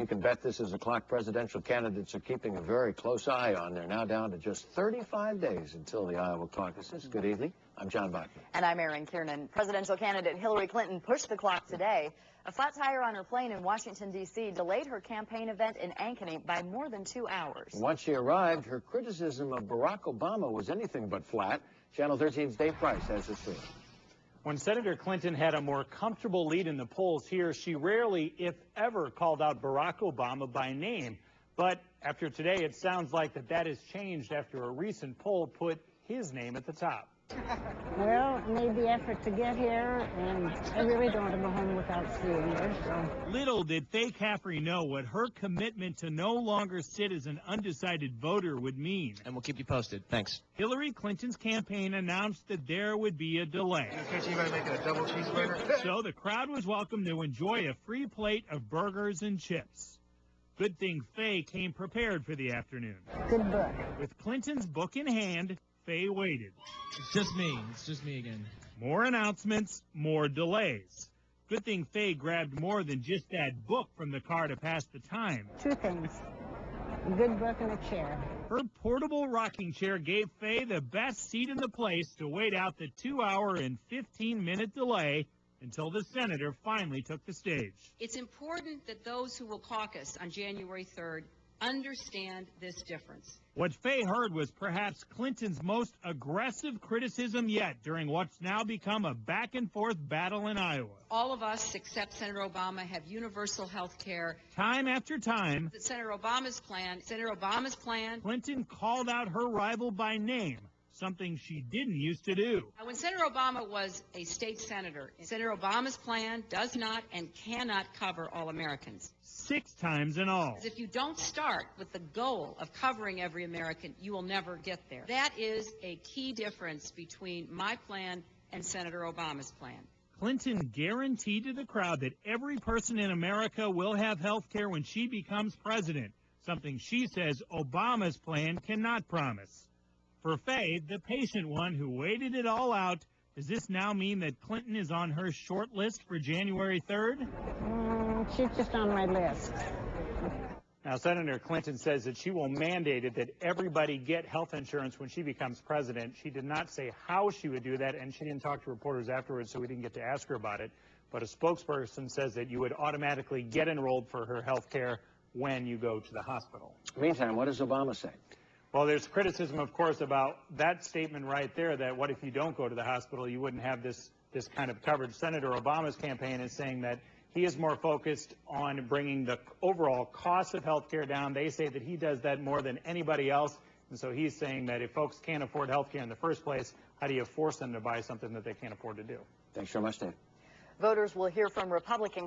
You can bet this is a clock presidential candidates are keeping a very close eye on. They're now down to just 35 days until the Iowa caucuses. Good evening. I'm John Bachman. And I'm Erin Kiernan. Presidential candidate Hillary Clinton pushed the clock today. A flat tire on her plane in Washington, D.C. delayed her campaign event in Ankeny by more than 2 hours. Once she arrived, her criticism of Barack Obama was anything but flat. Channel 13's Dave Price has the story. When Senator Clinton had a more comfortable lead in the polls here, she rarely, if ever, called out Barack Obama by name. But after today, it sounds like that has changed after a recent poll put his name at the top. Well, I made the effort to get here, and I really don't want to go home without seeing her. So. Little did Faye Caffrey know what her commitment to no longer sit as an undecided voter would mean. And we'll keep you posted. Thanks. Hillary Clinton's campaign announced that there would be a delay. You gotta make it a double cheeseburger. So the crowd was welcome to enjoy a free plate of burgers and chips. Good thing Faye came prepared for the afternoon. Good book. With Clinton's book in hand, Faye waited. It's just me. It's just me again. More announcements, more delays. Good thing Faye grabbed more than just that book from the car to pass the time. 2 things. A good book and a chair. Her portable rocking chair gave Faye the best seat in the place to wait out the 2-hour and 15-minute delay until the senator finally took the stage. It's important that those who will caucus on January 3rd understand this difference. What Faye heard was perhaps Clinton's most aggressive criticism yet during what's now become a back-and-forth battle in Iowa. All of us, except Senator Obama, have universal health care. Time after time, Senator Obama's plan. Clinton called out her rival by name, something she didn't used to do. When Senator Obama was a state senator, Senator Obama's plan does not and cannot cover all Americans. 6 times in all. If you don't start with the goal of covering every American, you will never get there. That is a key difference between my plan and Senator Obama's plan. Clinton guaranteed to the crowd that every person in America will have health care when she becomes president, something she says Obama's plan cannot promise. For Faye, the patient one who waited it all out, does this now mean that Clinton is on her short list for January 3rd? She's just on my list. Now, Senator Clinton says that she will mandate it that everybody get health insurance when she becomes president. She did not say how she would do that, and she didn't talk to reporters afterwards, so we didn't get to ask her about it. But a spokesperson says that you would automatically get enrolled for her health care when you go to the hospital. Meantime, what does Obama say? Well, there's criticism, of course, about that statement right there, that what if you don't go to the hospital, you wouldn't have this kind of coverage. Senator Obama's campaign is saying that he is more focused on bringing the overall cost of health care down. They say that he does that more than anybody else. And so he's saying that if folks can't afford health care in the first place, how do you force them to buy something that they can't afford to do? Thanks very much, Dave. Voters will hear from Republican